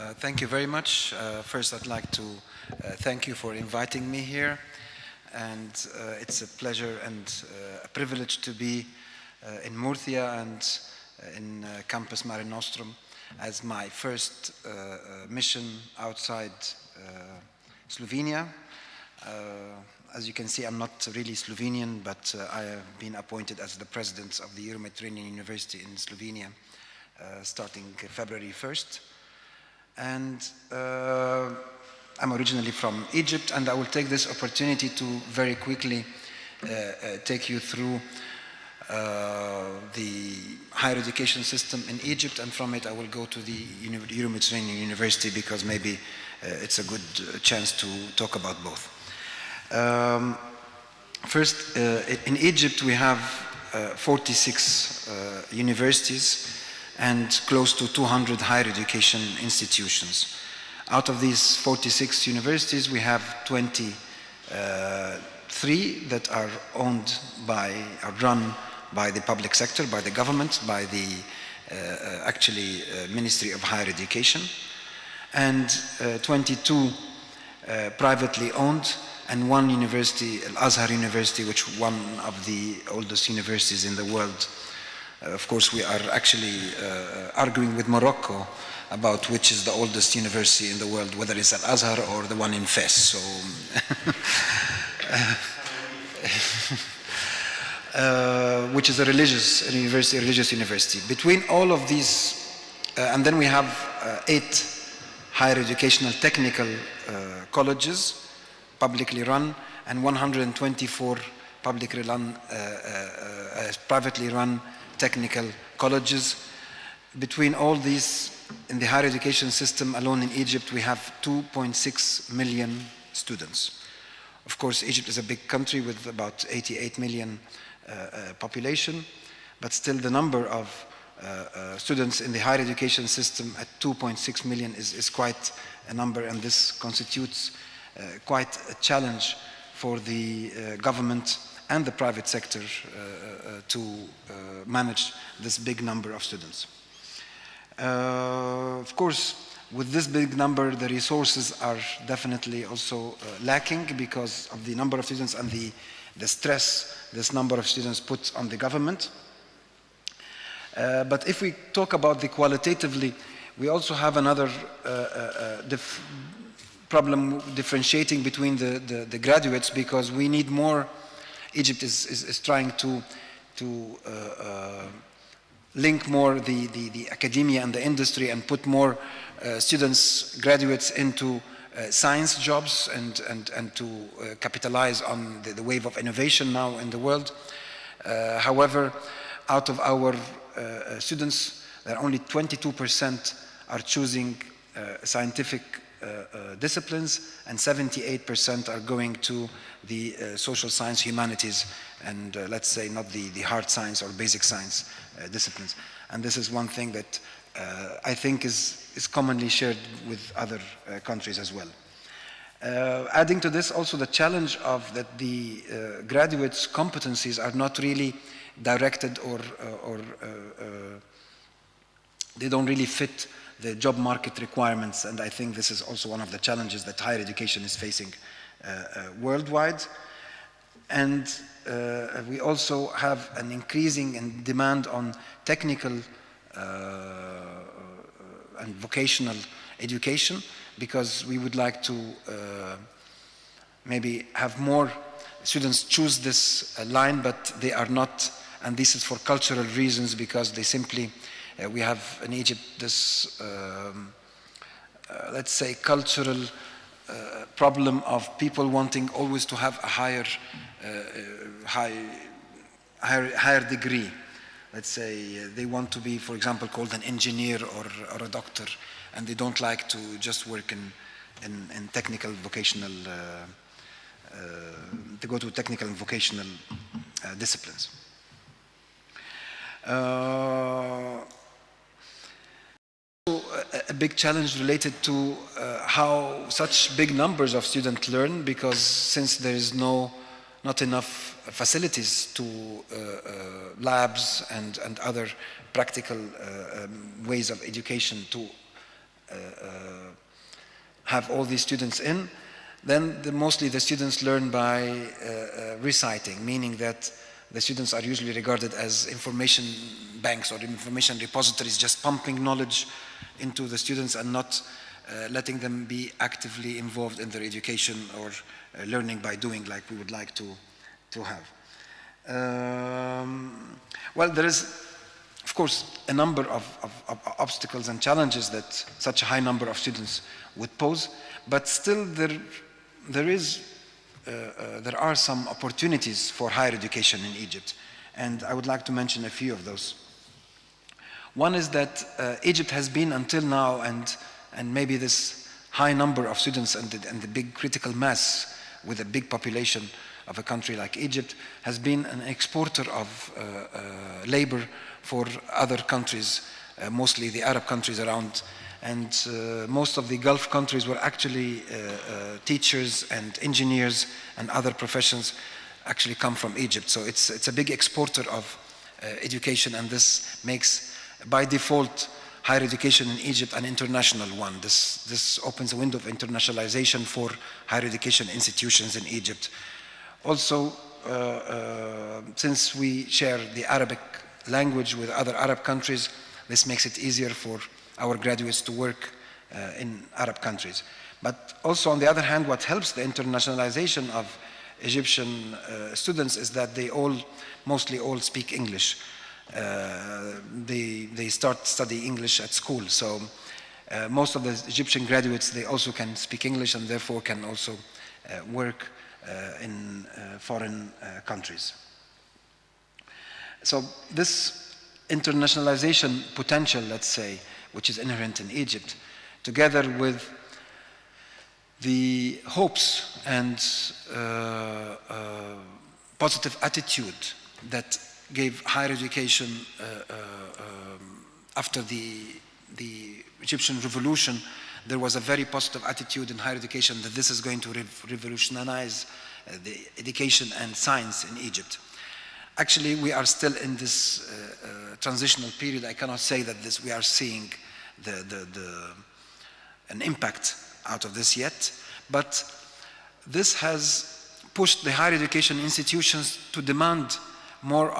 Thank you very much. First, I'd like to thank you for inviting me here. And it's a pleasure and a privilege to be in Murcia and in campus Mare Nostrum as my first mission outside Slovenia. As you can see, I'm not really Slovenian, but I have been appointed as the president of the Mediterráneo-A University in Slovenia starting February 1st. And I'm originally from Egypt, and I will take this opportunity to very quickly take you through the higher education system in Egypt, and from it I will go to the Mediterráneo University because maybe it's a good chance to talk about both. First, in Egypt we have 46 universities and close to 200 higher education institutions. Out of these 46 universities, we have 23 that are run by the public sector, by the government, by the Ministry of Higher Education, and 22 privately owned, and one university, Al-Azhar University, which is one of the oldest universities in the world. Of course, we are actually arguing with Morocco about which is the oldest university in the world, whether it's Al-Azhar or the one in Fes. So, which is a religious university. Between all of these, and then we have 8 higher educational technical colleges, publicly run, and 124 privately run technical colleges. Between all these, in the higher education system alone in Egypt, we have 2.6 million students. Of course, Egypt is a big country with about 88 million population, but still the number of students in the higher education system at 2.6 million is quite a number, and this constitutes quite a challenge for the government and the private sector to manage this big number of students. Of course, with this big number, the resources are definitely also lacking because of the number of students and the stress this number of students puts on the government. But if we talk about the qualitatively, we also have another problem differentiating between the graduates, because we need more. Egypt is trying to link more the academia and the industry and put more graduates into science jobs and to capitalize on the wave of innovation now in the world. However, out of our students, there are only 22% are choosing scientific disciplines, and 78% are going to the social science, humanities, and let's say not the hard science or basic science disciplines. And this is one thing that I think is commonly shared with other countries as well. Adding to this also the challenge of that the graduates' competencies are not really directed or they don't really fit the job market requirements, and I think this is also one of the challenges that higher education is facing worldwide. And we also have an increasing demand on technical and vocational education, because we would like to maybe have more students choose this line, but they are not, and this is for cultural reasons, because they simply we have in Egypt this, let's say, cultural problem of people wanting always to have a higher degree. Let's say they want to be, for example, called an engineer or a doctor, and they don't like to just work in technical vocational, to go to technical and vocational disciplines. A big challenge related to how such big numbers of students learn, because since there is not enough facilities to labs and other practical ways of education to have all these students in. Then mostly the students learn by reciting, meaning that the students are usually regarded as information banks or information repositories, just pumping knowledge into the students and not letting them be actively involved in their education or learning by doing, like we would like to have. Well, there is, of course, a number of obstacles and challenges that such a high number of students would pose, but still there are some opportunities for higher education in Egypt, and I would like to mention a few of those. One is that Egypt has been until now, and maybe this high number of students and the big critical mass with a big population of a country like Egypt, has been an exporter of labor for other countries, mostly the Arab countries around. And most of the Gulf countries were actually teachers and engineers and other professions actually come from Egypt. So it's a big exporter of education, and this makes, by default, higher education in Egypt an international one. This opens a window of internationalization for higher education institutions in Egypt. Also, since we share the Arabic language with other Arab countries, this makes it easier for our graduates to work in Arab countries. But also, on the other hand, what helps the internationalization of Egyptian students is that they mostly all speak English. They start studying English at school, so most of the Egyptian graduates, they also can speak English and therefore can also work in foreign countries. So this internationalization potential, let's say, which is inherent in Egypt, together with the hopes and positive attitude that gave higher education after the Egyptian revolution, there was a very positive attitude in higher education that this is going to revolutionize the education and science in Egypt. Actually, we are still in this transitional period. I cannot say that we are seeing an impact out of this yet, but this has pushed the higher education institutions to demand more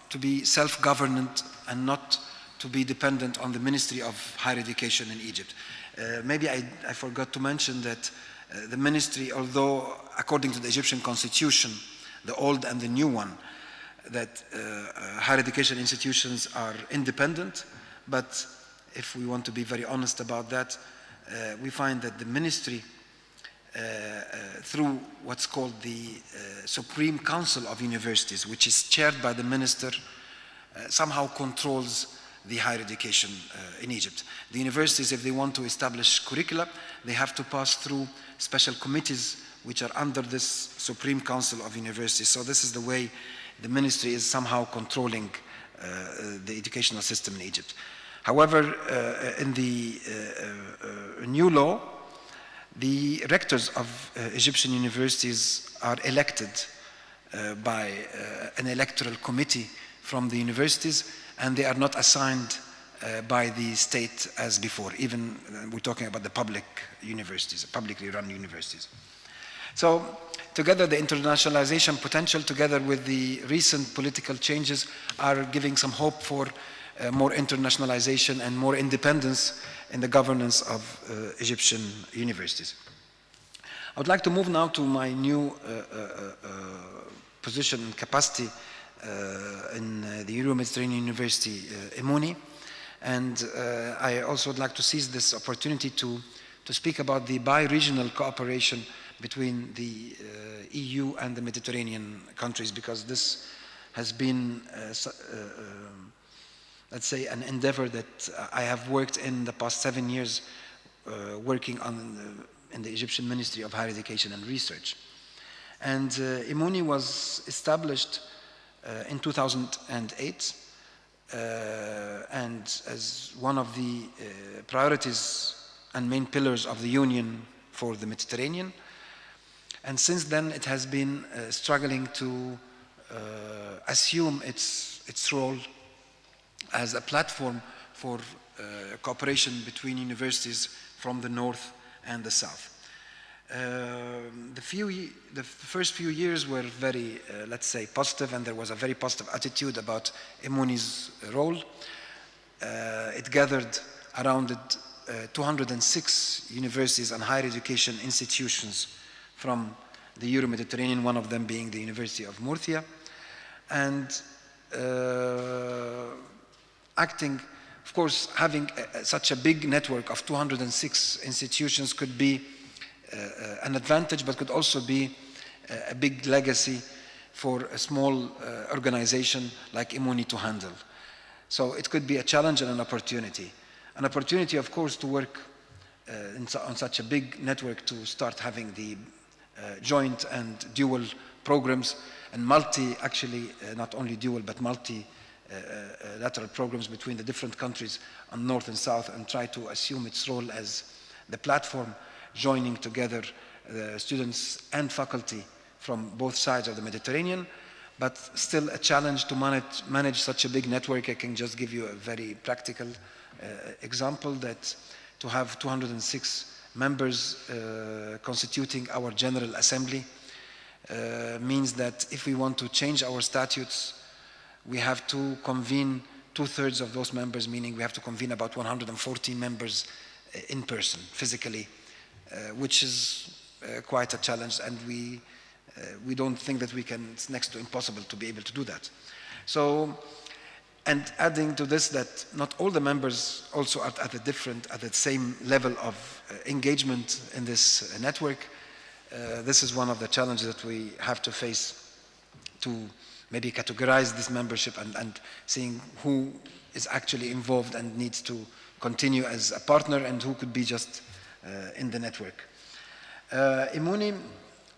to be self-governant and not to be dependent on the Ministry of Higher Education in Egypt. Maybe I forgot to mention that the ministry, although according to the Egyptian constitution, the old and the new one, that higher education institutions are independent, but if we want to be very honest about that, we find that the ministry, through what's called the Supreme Council of Universities, which is chaired by the minister, somehow controls the higher education in Egypt. The universities, if they want to establish curricula, they have to pass through special committees which are under this Supreme Council of Universities. So this is the way the ministry is somehow controlling the educational system in Egypt. However, in the new law, the rectors of Egyptian universities are elected by an electoral committee from the universities, and they are not assigned by the state as before. Even we're talking about the public universities, publicly run universities. So together, the internationalization potential, together with the recent political changes, are giving some hope for more internationalization and more independence in the governance of Egyptian universities. I would like to move now to my new position and capacity in the Euro-Mediterranean University, EMUNI, and I also would like to seize this opportunity to speak about the bi-regional cooperation between the EU and the Mediterranean countries, because this has been let's say, an endeavor that I have worked in the past 7 years, working in the Egyptian Ministry of Higher Education and Research. And EMUNI was established in 2008, and as one of the priorities and main pillars of the Union for the Mediterranean. And since then, it has been struggling to assume its role as a platform for cooperation between universities from the north and the south. The first few years were very, let's say, positive, and there was a very positive attitude about Emuni's role. It gathered around 206 universities and higher education institutions from the Euro-Mediterranean, one of them being the University of Murcia, and acting, of course, having such a big network of 206 institutions could be an advantage, but could also be a big legacy for a small organization like Emuni to handle. So it could be a challenge and an opportunity. An opportunity, of course, to work on such a big network, to start having the joint and dual programs and not only dual, but multi-lateral programs between the different countries on north and south, and try to assume its role as the platform joining together the students and faculty from both sides of the Mediterranean, but still a challenge to manage such a big network. I can just give you a very practical example, that to have 206 members constituting our General Assembly means that if we want to change our statutes, we have to convene 2/3 of those members, meaning we have to convene about 114 members in person, physically, which is quite a challenge, and we don't think that we can, it's next to impossible to be able to do that. So, and adding to this, that not all the members also are at the same level of engagement in this network. This is one of the challenges that we have to face, to maybe categorize this membership and seeing who is actually involved and needs to continue as a partner and who could be just in the network. Emuni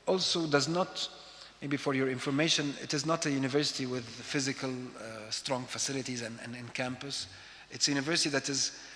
also does not, maybe for your information, it is not a university with physical strong facilities and in campus. It's a university that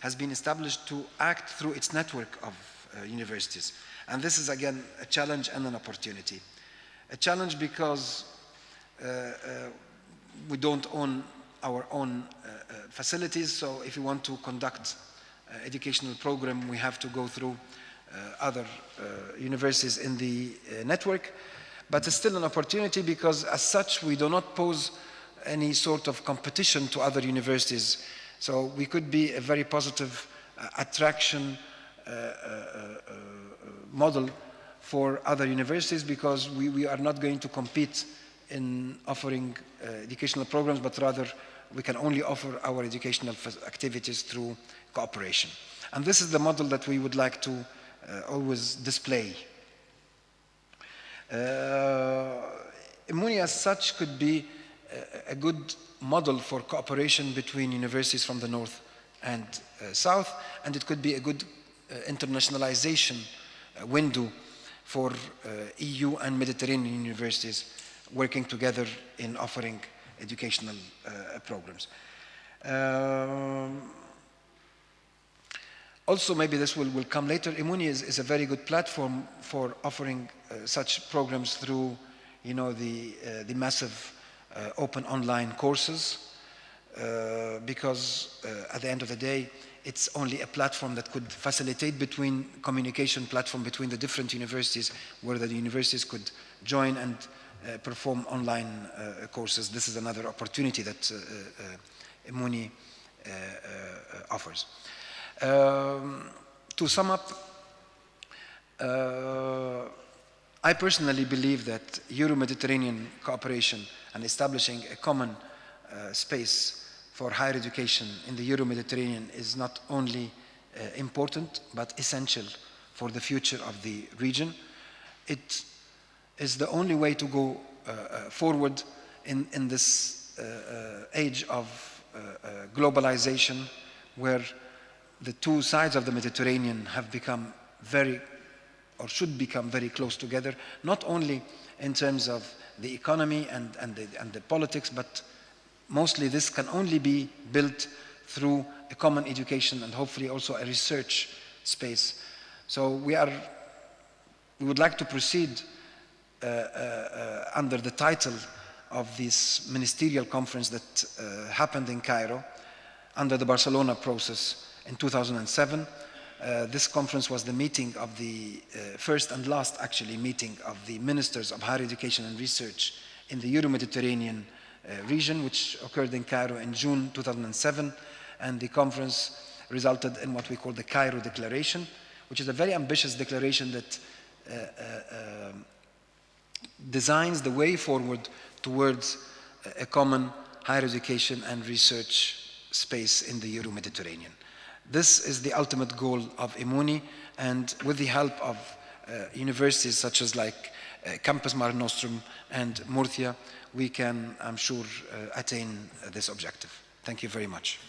has been established to act through its network of universities. And this is again a challenge and an opportunity. A challenge because we don't own our own facilities, so if we want to conduct educational program, we have to go through other universities in the network. But it's still an opportunity because as such we do not pose any sort of competition to other universities. So we could be a very positive attraction model for other universities, because we are not going to compete in offering educational programs, but rather we can only offer our educational activities through cooperation. And this is the model that we would like to always display. Emuni as such could be a good model for cooperation between universities from the north and south, and it could be a good internationalization window for EU and Mediterranean universities working together in offering educational programs. Also, maybe this will come later, Emuni is a very good platform for offering such programs through, the massive open online courses, because at the end of the day, it's only a platform that could facilitate communication platform between the different universities, where the universities could join and perform online courses. This is another opportunity that Emuni offers. To sum up, I personally believe that Euro-Mediterranean cooperation and establishing a common space for higher education in the Euro-Mediterranean is not only important, but essential for the future of the region. It is the only way to go forward in this age of globalization, where the two sides of the Mediterranean have become should become very close together, not only in terms of the economy and the politics, but mostly this can only be built through a common education and hopefully also a research space. So we would like to proceed under the title of this ministerial conference that happened in Cairo under the Barcelona process, in 2007. This conference was the meeting of the first and last, actually, meeting of the ministers of higher education and research in the Euro-Mediterranean region, which occurred in Cairo in June 2007. And the conference resulted in what we call the Cairo Declaration, which is a very ambitious declaration that designs the way forward towards a common higher education and research space in the Euro-Mediterranean. This is the ultimate goal of Emuni, and with the help of universities such as Campus Mare Nostrum and Murcia, we can, I'm sure, attain this objective. Thank you very much.